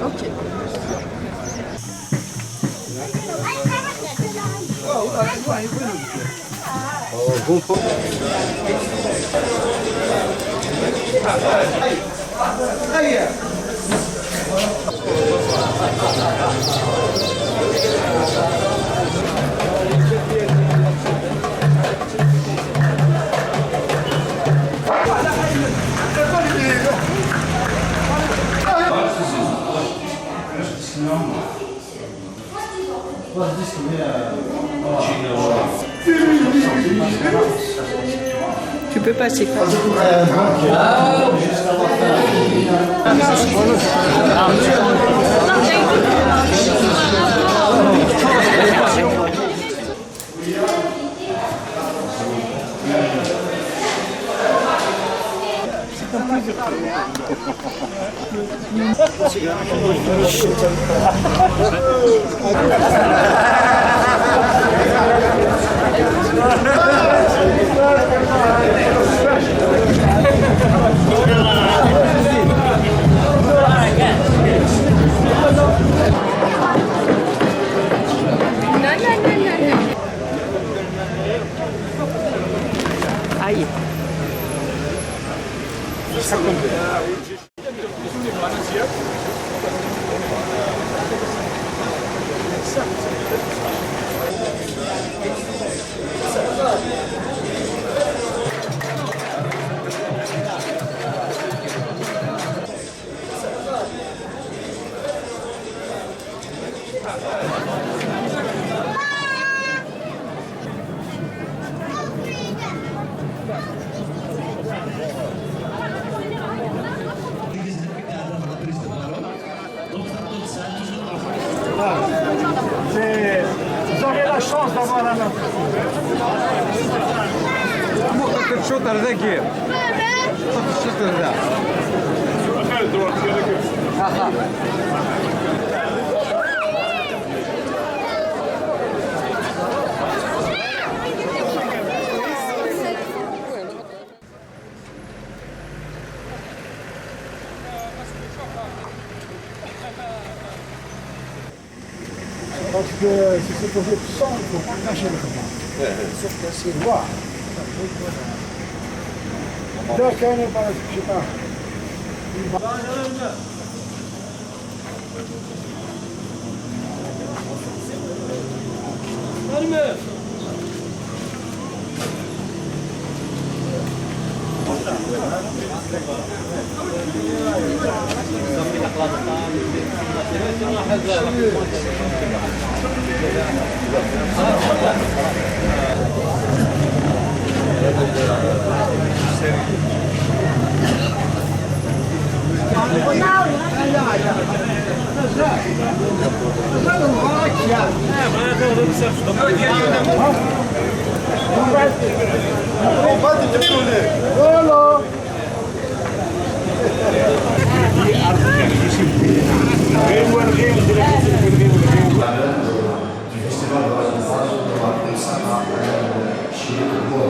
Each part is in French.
Ok. Tu peux passer quoi. Aïe. Vous avez la chance d'avoir un enfant. Parce que si c'est posé tout sang, il faut pas cacher le comment. Sauf que c'est noir. Là, quand on est pas, je sais pas.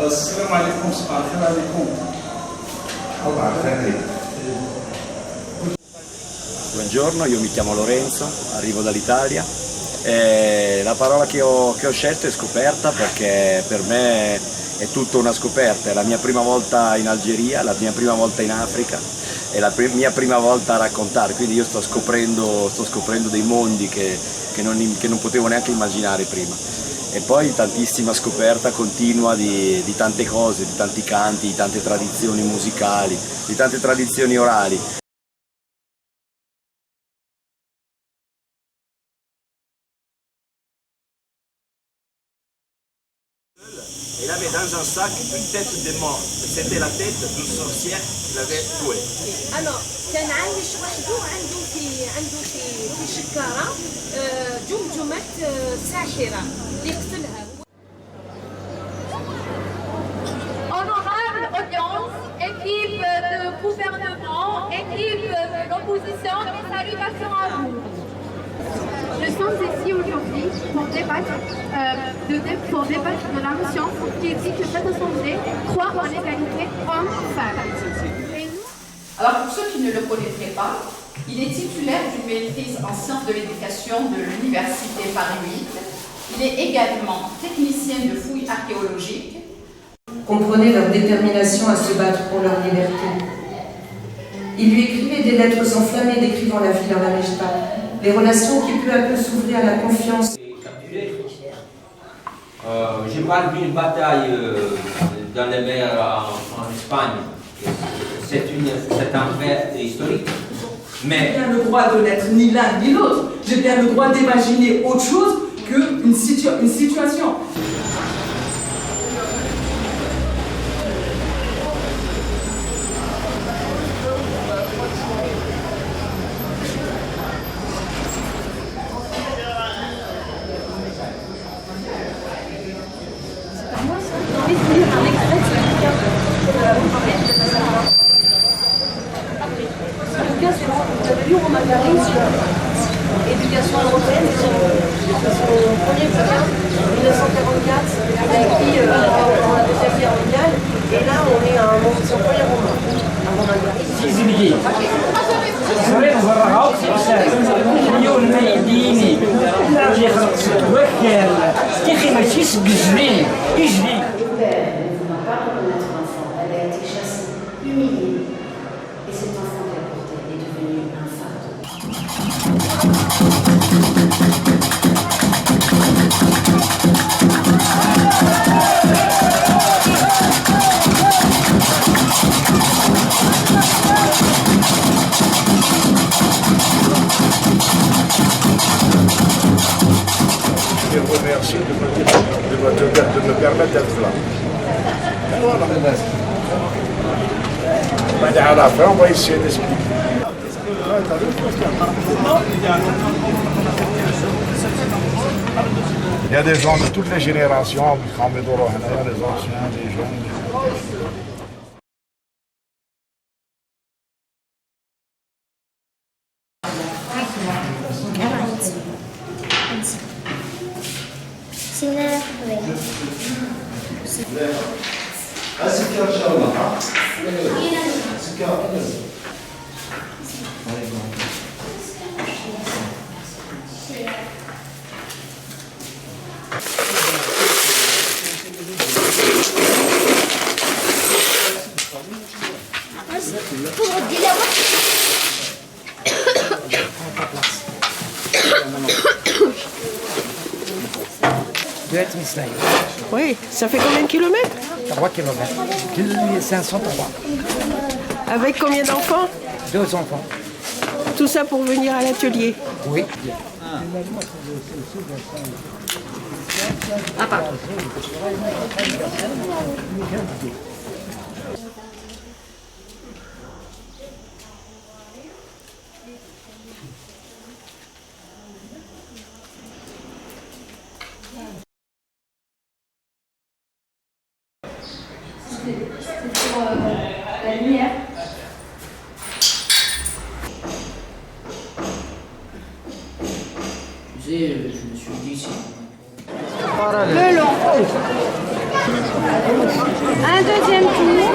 Assalamu alaikum, assalamu alaikum. Buongiorno, io mi chiamo Lorenzo, arrivo dall'Italia. La parola che ho scelto è scoperta perché per me è tutta una scoperta, è la mia prima volta in Algeria, la mia prima volta in Africa e la mia prima volta a raccontare, quindi io sto scoprendo dei mondi che non potevo neanche immaginare prima. E poi tantissima scoperta continua di tante cose, di tanti canti, di tante tradizioni musicali, di tante tradizioni orali. Il avait dans un sac une tête de mort. C'était la tête d'une sorcière qu'il avait tuée. Alors, كان عايش وحده عنده في شكارة جمجمة ساحرة اللي قتلها. Honorable audience, équipe de gouvernement, équipe de l'opposition, mes salutations à vous. Nous sommes ici aujourd'hui pour débattre de la motion qui dit que cette assemblée croit en l'égalité homme-femme. Alors pour ceux qui ne le connaîtraient pas, Il est titulaire d'une maîtrise en sciences de l'éducation de l'Université Paris 8. Il est également technicien de fouilles archéologiques. Comprenez leur détermination à se battre pour leur liberté. Il lui écrivait des lettres enflammées décrivant la vie dans la Mechta, les relations qui peu à peu s'ouvraient à la confiance. Je parle d'une bataille dans les mers en Espagne. C'est un fait historique. Mais j'ai bien le droit de n'être ni l'un ni l'autre. J'ai bien le droit d'imaginer autre chose qu'une situation. Éducation européenne, son premier bouquin, 1944, il a écrit pendant la Deuxième Guerre mondiale, et là on est à son premier roman, avant la guerre. Elle a été chassée, humiliée, et cet enfant qu'elle portait est devenu un fardeau. Je vous remercie de me permettre d'être là. Voilà. À la fin, on va essayer d'expliquer. Il y a des gens de toutes les générations, les anciens, les jeunes. Oui, ça fait combien de kilomètres? 3 kilomètres. 503. Avec combien d'enfants? 2 enfants. Tout ça pour venir à l'atelier? Oui. Ah, pardon. C'est pour la lumière. Tu sais, je me suis dit ici. Le long. Un deuxième tour.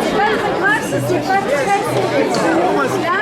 C'est pas très grave si c'est pas très serré. Là.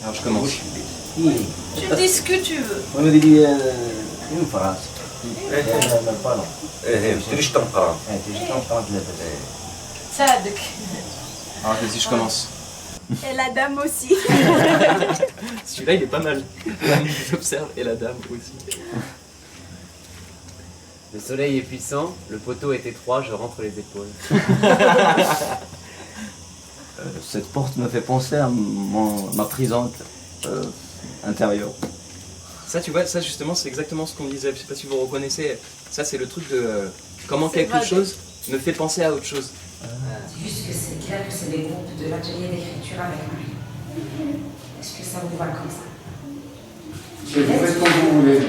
Alors je commence. Tu me dis ce que tu veux. On me dit une phrase. Pas long. تريش تنقرا. Sadek. Alors vas-y, je commence. Et la dame aussi. Celui-là il est pas mal. J'observe et la dame aussi. Le soleil est puissant, le poteau est étroit, je rentre les épaules. Cette porte me fait penser à ma prison intérieure. Ça, tu vois, ça justement, c'est exactement ce qu'on disait. Je sais pas si vous reconnaissez. Ça, c'est le truc de comment quelque chose me fait penser à autre chose. C'est juste que c'est clair que c'est des groupes de l'atelier d'écriture avec Marie. Est-ce que ça vous va comme ça? Vous faites comme vous voulez.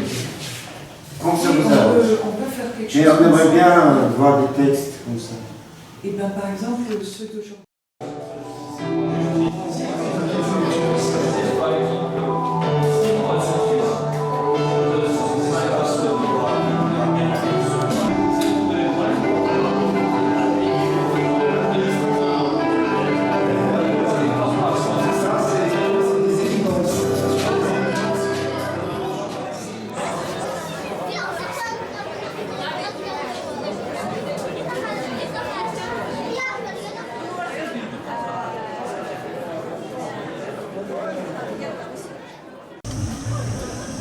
Comme ça vous arrange. On peut faire quelque chose. Mais on aimerait bien voir des textes comme ça. Et bien par exemple, ceux que je...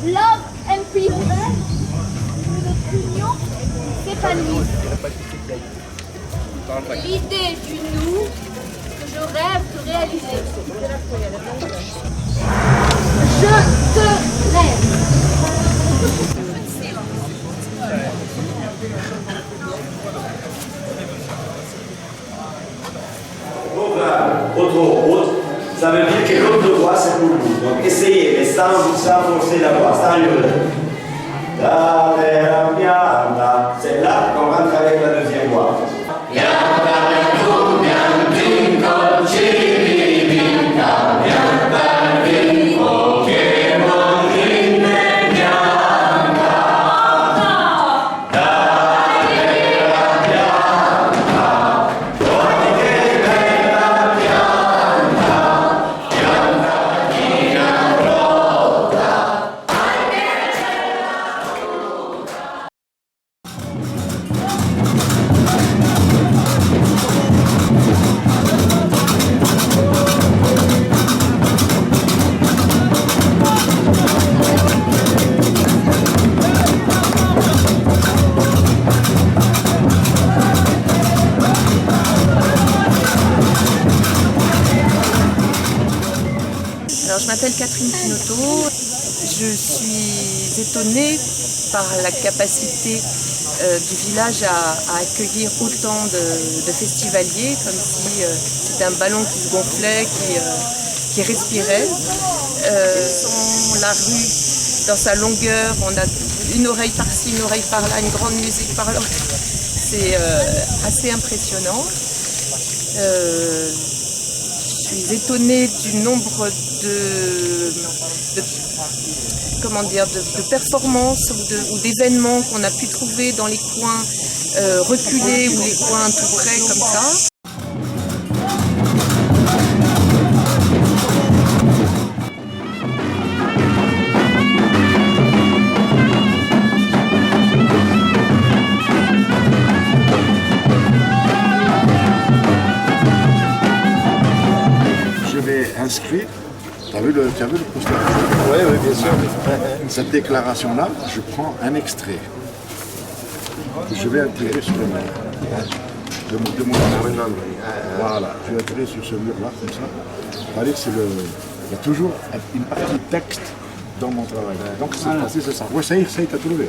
Love and peace. Notre union s'épanouit. L'idée du nous que je rêve de réaliser. Je te rêve. Trop haute, ça veut dire que l'autre voix c'est pour vous. Donc essayez, mais sans forcer la voix, sans hurler. C'est là qu'on rentre avec la deuxième voix. Alors, je m'appelle Catherine Pinoteau. Je suis étonnée par la capacité du village à accueillir autant de festivaliers, comme si c'était un ballon qui se gonflait, qui respirait. La rue, dans sa longueur, on a une oreille par-ci, une oreille par-là, une grande musique par-là. C'est assez impressionnant. Je suis étonnée du nombre de performances ou d'événements qu'on a pu trouver dans les coins reculés ou les coins tout près comme ça. Inscrit, tu as vu le poster? Oui, bien sûr. Cette déclaration-là, je prends un extrait que je vais intégrer sur le mur. De mon voilà, je vais intégrer sur ce mur-là, comme ça. Il y a toujours une partie texte dans mon travail. Donc c'est ça. Oui, ça y est, t'as trouvé.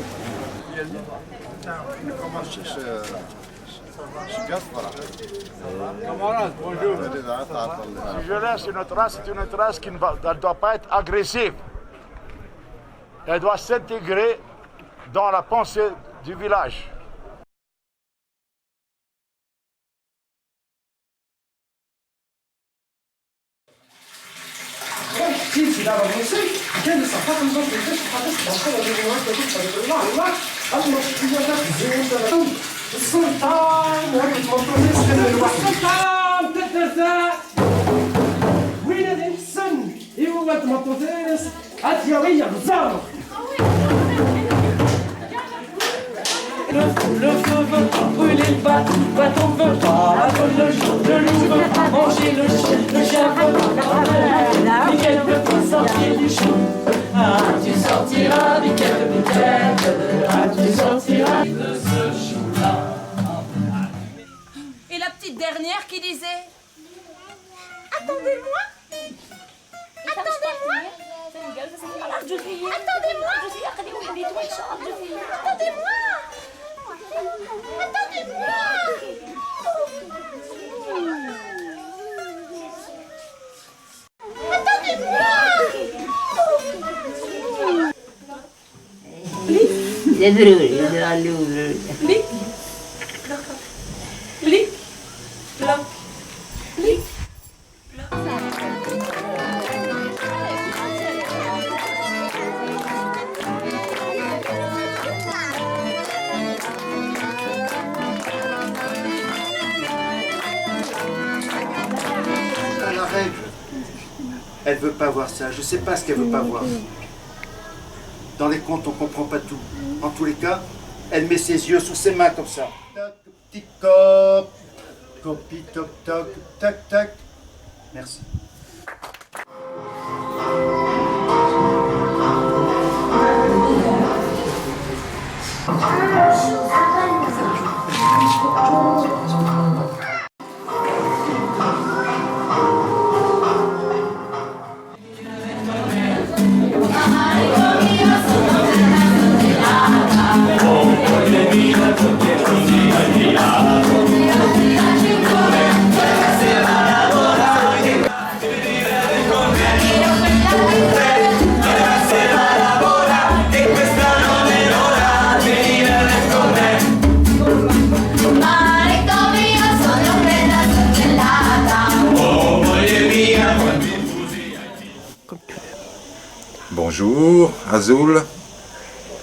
Camarade, bonjour. Si je laisse une trace, c'est une trace qui ne doit pas être agressive. Elle doit s'intégrer dans la pensée du village. Si لا بنوصل كان صفات نظام الفيش حاطط بحال هذا السلطان السلطان تترزا وين هذا السن ايوا تمطوطيس اتياريه بالزعمه Le feu veut pas brûler le bâton veut pas, le loup veut pas manger le chien veut pas, Michael veut pas sortir du chou. Ah, tu sortiras, Michael, ah, tu sortiras de ce chou-là. Et la petite dernière qui disait attendez-moi. Attendez-moi. Attendez-moi. La règle. Elle veut pas voir ça. Je sais pas ce qu'elle veut pas voir. Dans les contes, on comprend pas tout. En tous les cas, elle met ses yeux sur ses mains comme ça. Toc, petit cop. Copi, toc, toc, tac, tac. Merci. Bonjour, Azul.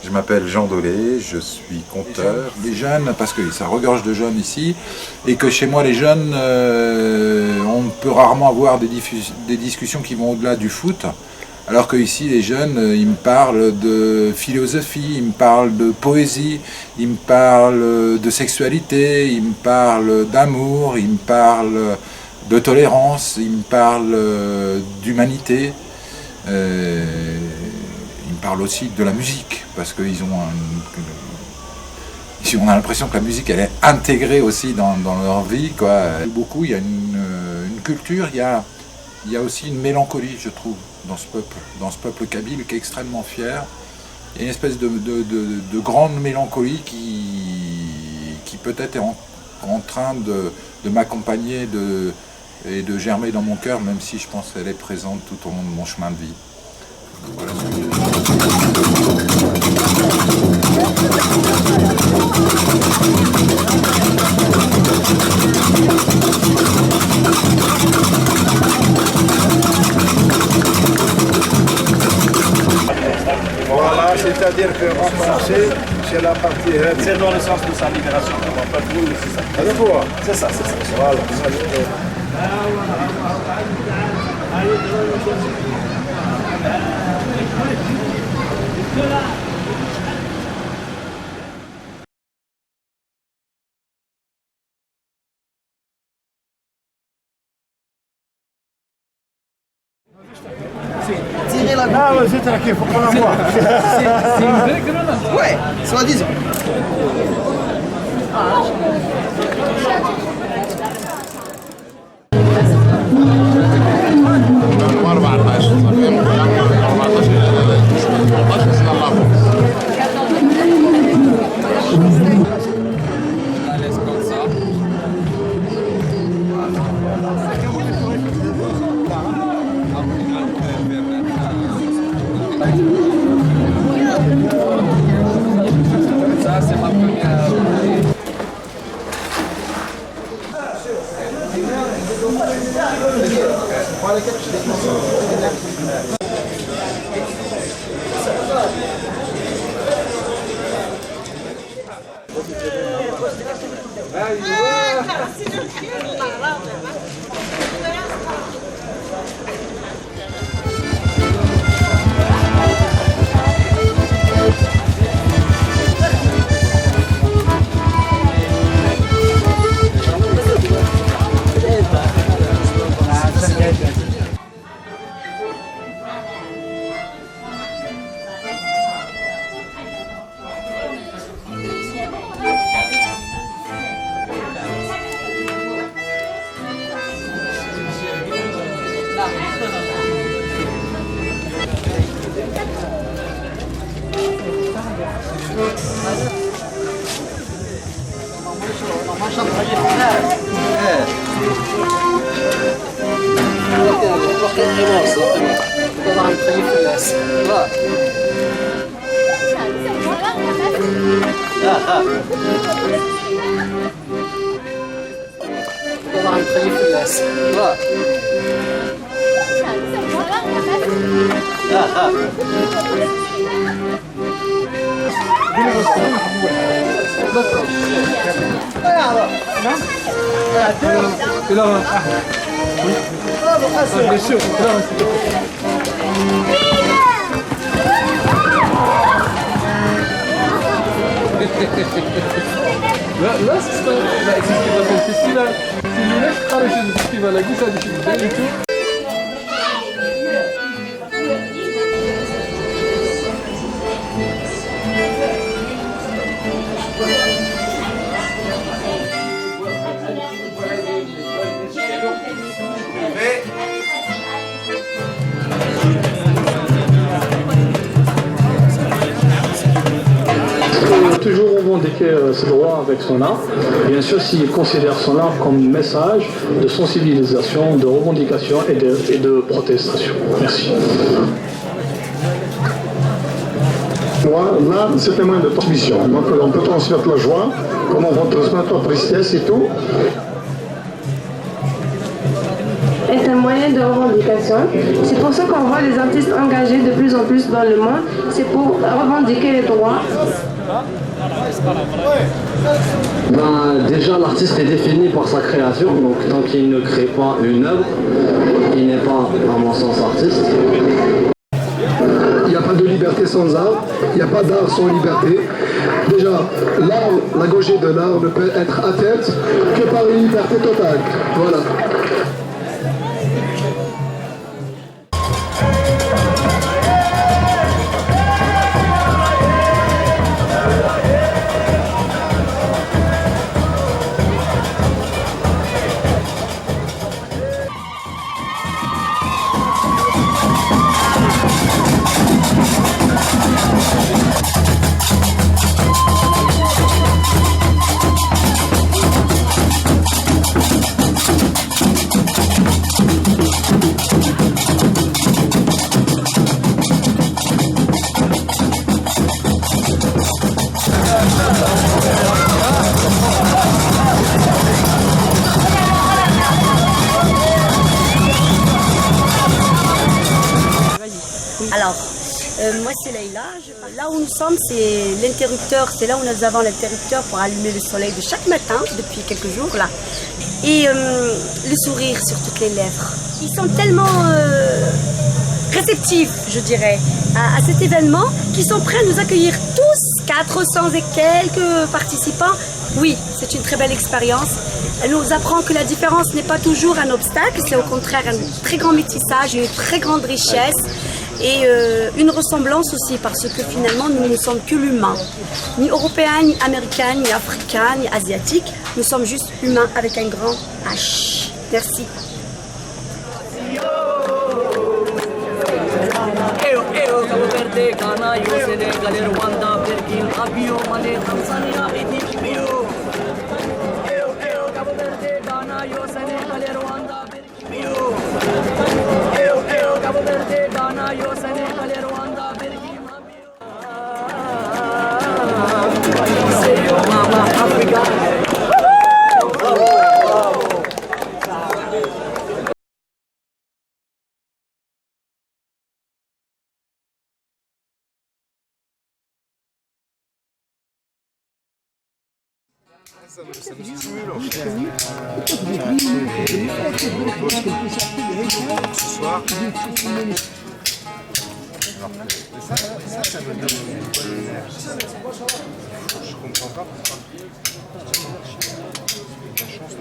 Je m'appelle Jean Dolé, je suis conteur. Les jeunes, parce que ça regorge de jeunes ici, et que chez moi les jeunes, on peut rarement avoir des discussions qui vont au-delà du foot, alors que ici les jeunes, ils me parlent de philosophie, ils me parlent de poésie, ils me parlent de sexualité, ils me parlent d'amour, ils me parlent de tolérance, ils me parlent d'humanité. Ils me parlent aussi de la musique, parce qu'ils ont on a l'impression que la musique elle est intégrée aussi dans leur vie, quoi. Beaucoup, il y a une culture, il y a aussi une mélancolie, je trouve, dans ce peuple kabyle qui est extrêmement fier. Il y a une espèce de grande mélancolie qui peut-être est en train de m'accompagner et de germer dans mon cœur, même si je pense qu'elle est présente tout au long de mon chemin de vie. Voilà ce que je Voilà, c'est-à-dire qu'en français, c'est la partie... C'est dans le sens de sa libération, on va pas le trouver, c'est ça. C'est ça. Voilà. Tirez la Ah, vas-y, tranquille, faut qu'on la voie. C'est une vraie grenade. Ouais, soi-disant. Ça, c'est ma première. Là, c'est ce qu'on appelle le festival. C'est le mec qui travaille chez le festival, la glissade du festival et tout. Toujours revendiquer ses droits avec son art, bien sûr s'il considère son art comme message de sensibilisation, de revendication et de protestation. Merci. Moi, là, c'est un moyen de transmission. Donc on peut transmettre la joie, comme on va transmettre la tristesse et tout. Est un moyen de revendication. C'est pour ça qu'on voit les artistes engagés de plus en plus dans le monde. C'est pour revendiquer les droits. Déjà, l'artiste est défini par sa création, donc tant qu'il ne crée pas une œuvre, il n'est pas, à mon sens, artiste. Il n'y a pas de liberté sans art, il n'y a pas d'art sans liberté. Déjà, l'art, la gauche de l'art ne peut être atteinte que par une liberté totale. Voilà. Alors, moi c'est Leïla. Là où nous sommes, c'est l'interrupteur. C'est là où nous avons l'interrupteur pour allumer le soleil de chaque matin, depuis quelques jours là. Et le sourire sur toutes les lèvres. Ils sont tellement réceptifs, je dirais, à cet événement, qu'ils sont prêts à nous accueillir tous, 400 et quelques participants. Oui, c'est une très belle expérience. Elle nous apprend que la différence n'est pas toujours un obstacle, c'est au contraire un très grand métissage, une très grande richesse et une ressemblance aussi, parce que finalement nous ne sommes que l'humain. Ni européen, ni américain, ni africain, ni asiatique, nous sommes juste humains avec un grand H. Merci. Cabo Verde, Ghana, Sénégal, Rwanda, Burkina Faso, Mali, Tanzania, Éthiopie. Cabo Verde, Ghana, Sénégal, Rwanda, Burkina Faso. Cabo Verde, Ghana, Sénégal, Rwanda, Burkina Faso. Say yo mama, Africa. Ce soir, ça me donne une bonne énergie. Je comprends pas pourquoi. La chance,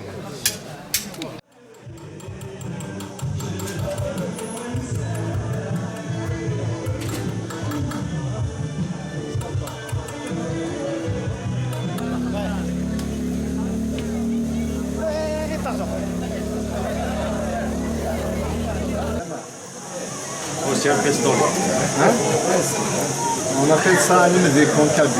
Possiamo festare. On appelle ça une des concabites.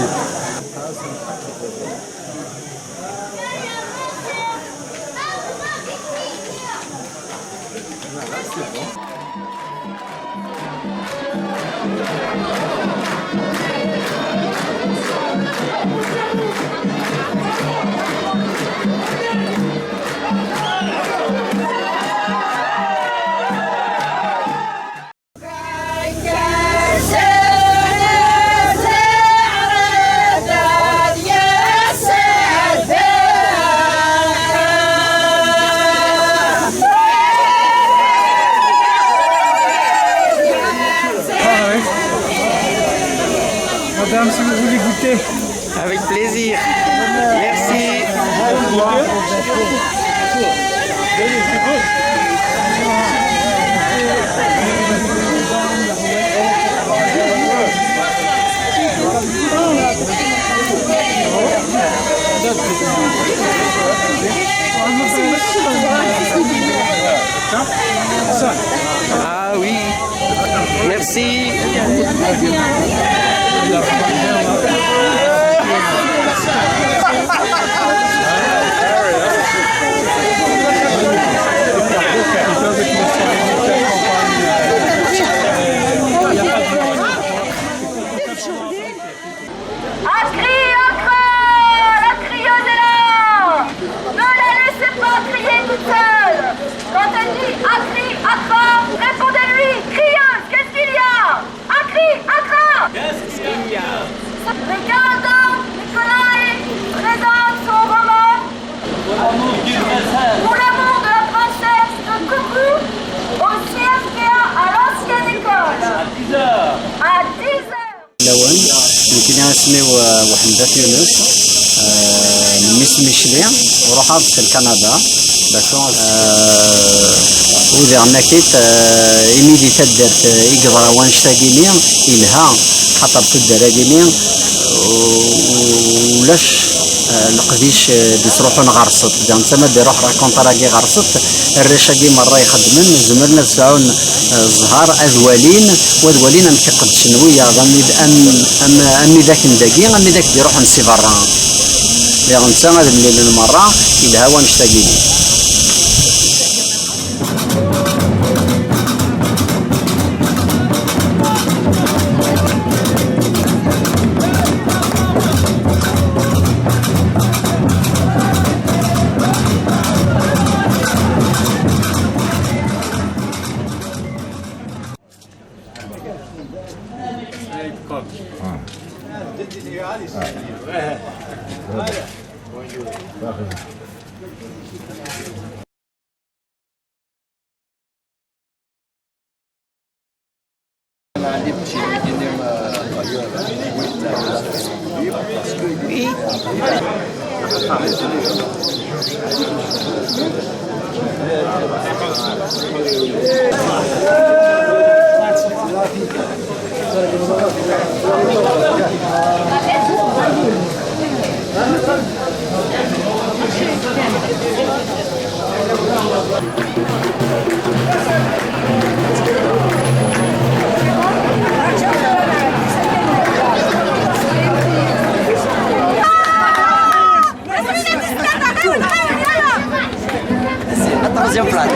Madame, si vous voulez goûter. Avec plaisir. Merci. Ah oui. Merci. Pour l'amour de la princesse de Coucou au CFPA à l'ancienne école. À 10h. لون يمكن اسمي وحمدة يونس من ميس ميشلي وروح في كندا باش وذي عناكيت إيميدي تدرت إقرا وانشتاقيني إلها خاطر تدراديني ولاش القديش بيصروحوا نغرست بدا نتما بيروح راه كونطراكي غرست الريشاكي مره يخدمن زمرنا تسعون الزهار اذوالين وذوالين ام كيقد شنويه امي ذاك نداكي امي ذاك بيروح نسي برا لي غنتا هذا الليل المره الى هوا نشتاقيني. Attention, Flat.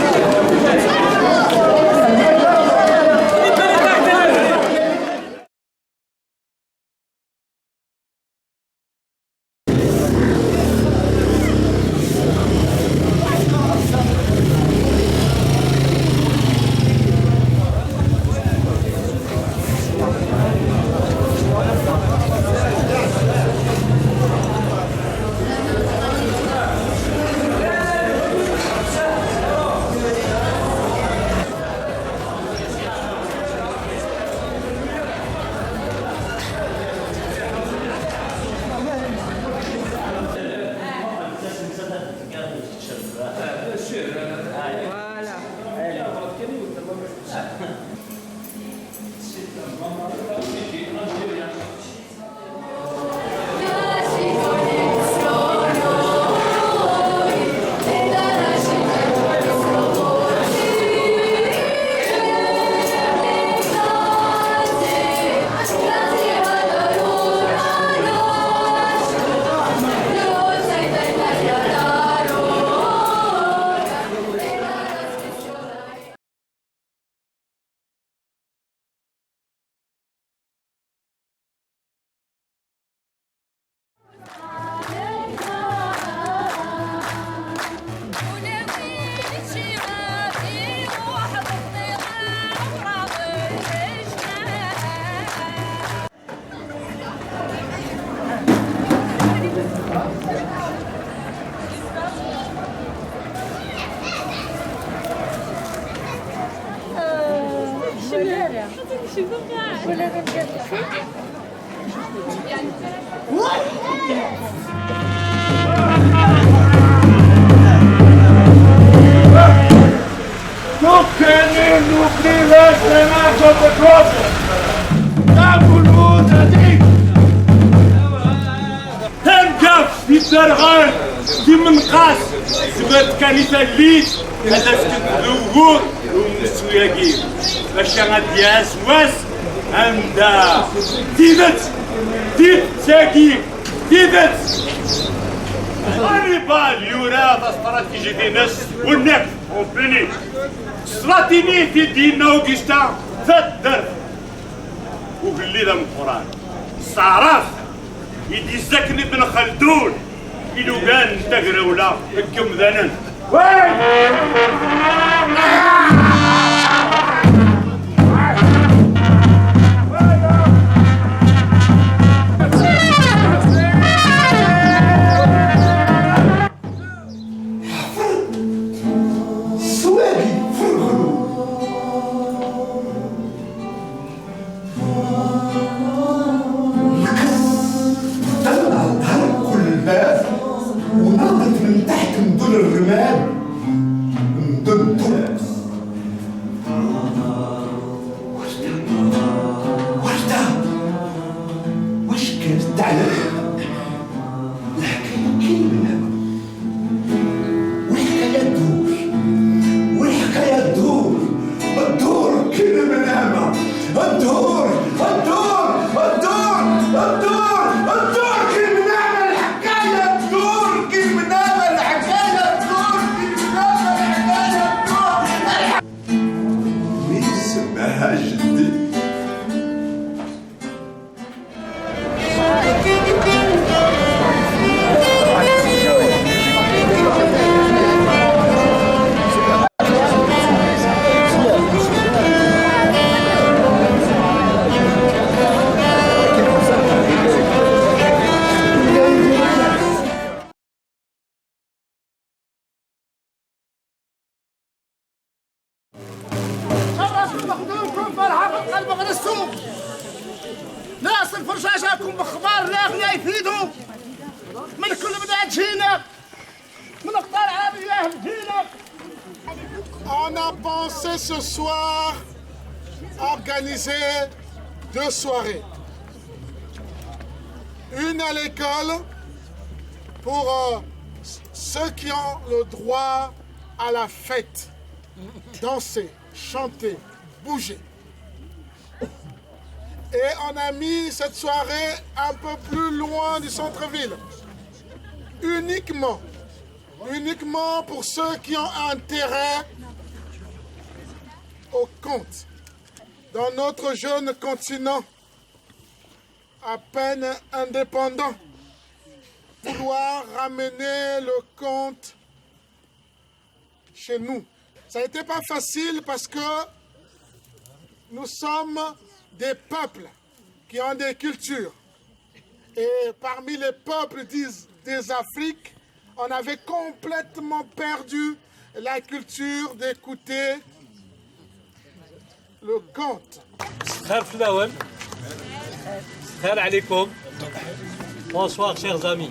في الدرغان في منقاس زبرت كنيسة الليل هذا سكت ذوور ومسوياكين باش غادي اسواس عندها تيبت ساكين تيبت راني باليورا استراتيجي دي ناس والنفس وبني استراتيجي في دينا اوغستا فدر وبالليل من القران الصعراف يدي ساكن ابن خلدون إلو كان تقراولا الكم ذنن ونضت من تحت مدن الرمال مدن تونس واش كانت تعلم الحكاية كاين منها والحكاية تدور كاين منها الدور كاين منها الحكاية تدور كاين منها الحكاية تدور مين سماها جدي ناس الفرشاش راكم بخبار لاغيه يفيدوا من كل بلاد جينا من قطاع العربي جينا. On a pensé ce soir organiser 2 soirées. Une à l'école pour ceux qui ont le droit à la fête. Danser, chanter, bouger. Et on a mis cette soirée un peu plus loin du centre-ville. Uniquement pour ceux qui ont intérêt au conte. Dans notre jeune continent, à peine indépendant, vouloir ramener le conte chez nous. Ça n'était pas facile parce que nous sommes des peuples qui ont des cultures. Et parmi les peuples des Afriques, on avait complètement perdu la culture d'écouter le conte. Bonsoir chers amis.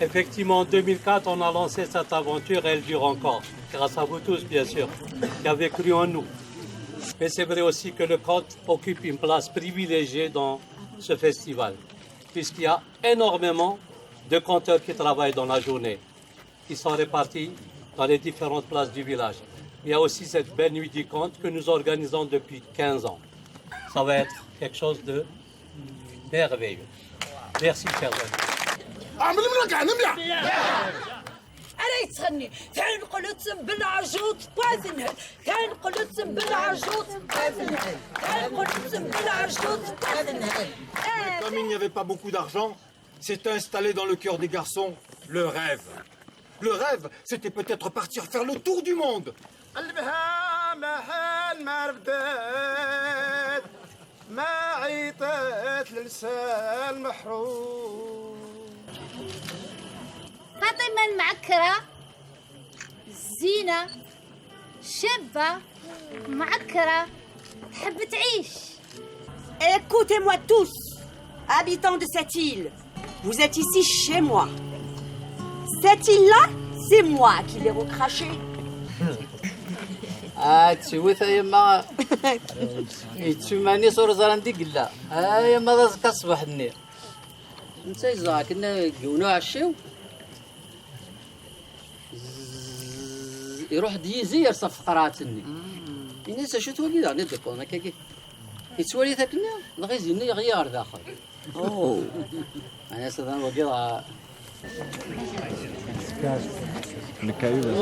Effectivement en 2004 on a lancé cette aventure et elle dure encore. Grâce à vous tous bien sûr, qui avez cru en nous. Mais c'est vrai aussi que le conte occupe une place privilégiée dans ce festival, puisqu'il y a énormément de conteurs qui travaillent dans la journée, qui sont répartis dans les différentes places du village. Il y a aussi cette belle nuit du conte que nous organisons depuis 15 ans. Ça va être quelque chose de merveilleux. Merci, chers amis. أنا يتغني كان قلت بالعجوط بازنهل كان قلت بالعجوط بازنهل كان قلت بالعجوط بازنهل. Comme il n'y avait pas beaucoup d'argent, s'est installé dans le cœur des garçons le rêve. Le rêve, c'était peut-être partir faire le tour du monde. فاطمة المعكرة زينة شابة معكرة Écoutez-moi tous, habitants de cette île. Vous êtes ici chez moi. Cette île-là, c'est moi qui l'ai recrachée. تشوي يما يتشماني صور زراندي قلا يما ذا كصبح النير انت يزا كنا قونو عشيو يروح ديزي يرصف قراتني الناس شو تولي لا ندكون هكاكي يتولي ثاكنا نغيزيني غيار داخل اوه انا صدام وقيلا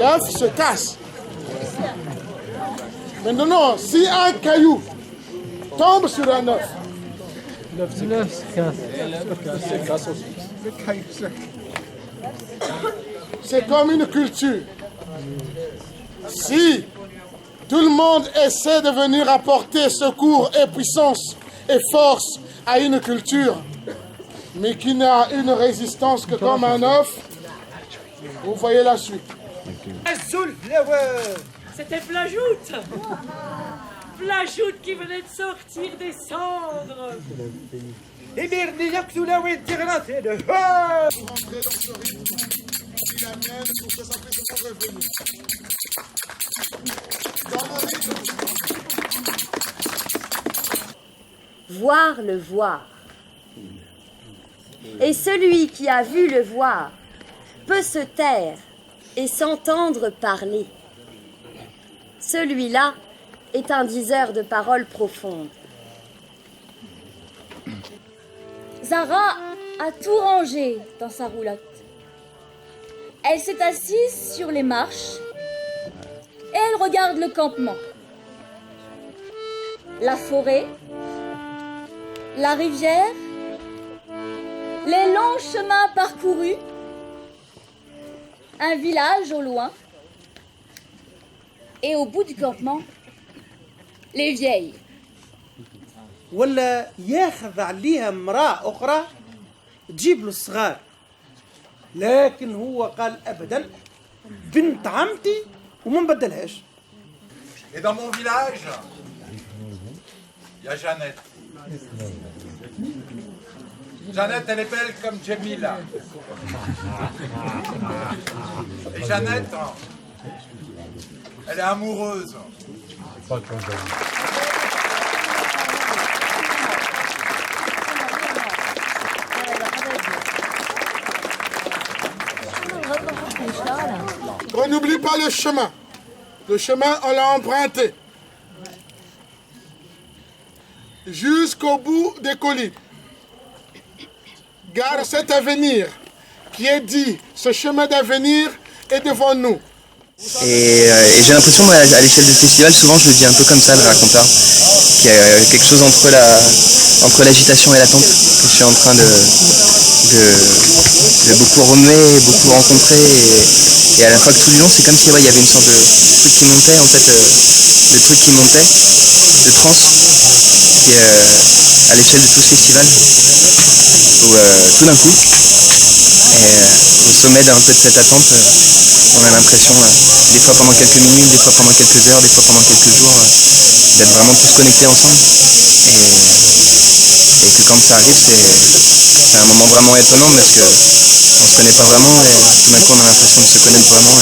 L'œuf se casse. Maintenant, si un caillou tombe sur un œuf, c'est comme une culture. Si tout le monde essaie de venir apporter secours et puissance et force à une culture, mais qui n'a une résistance que comme un œuf, vous voyez la suite. C'était Flajoute. Flajoute qui venait de sortir des cendres. Et merde, déjà que tu l'as oublié de tirer la tête. Rentrer dans ce rythme, il amène pour que ça puisse se revenir. Dans le rythme. Voir le voir. Et celui qui a vu le voir peut se taire et s'entendre parler. Celui-là est un diseur de paroles profondes. Zara a tout rangé dans sa roulotte. Elle s'est assise sur les marches et elle regarde le campement. La forêt, la rivière, les longs chemins parcourus, un village au loin, et au bout du campement, les vieilles. ولا ياخذ عليها امرأة أخرى تجيب له الصغار لكن هو قال أبدا بنت عمتي وما نبدلهاش. Et dans mon village, il y a Jeannette. Jeannette, elle est belle comme Jemila. Et Jeannette, elle est amoureuse. On n'oublie pas le chemin. Le chemin, on l'a emprunté. Jusqu'au bout des collines. Gare cet avenir qui est dit, ce chemin d'avenir est devant nous. Et j'ai l'impression, moi, à l'échelle du festival, souvent je le dis un peu comme ça, le raconteur, qu'il y a quelque chose entre l'agitation et l'attente, que je suis en train de beaucoup remuer, beaucoup rencontrer, et à la fois que tout le long, c'est comme si il y avait une sorte de truc qui montait, en fait, le truc qui montait, de trans, qui à l'échelle de tout ce festival, où tout d'un coup, au sommet d'un peu de cette attente, on a l'impression, des fois pendant quelques minutes, des fois pendant quelques heures, des fois pendant quelques jours, d'être vraiment tous connectés ensemble. Et que quand ça arrive, c'est un moment vraiment étonnant parce qu'on ne se connaît pas vraiment et tout d'un coup on a l'impression de se connaître vraiment.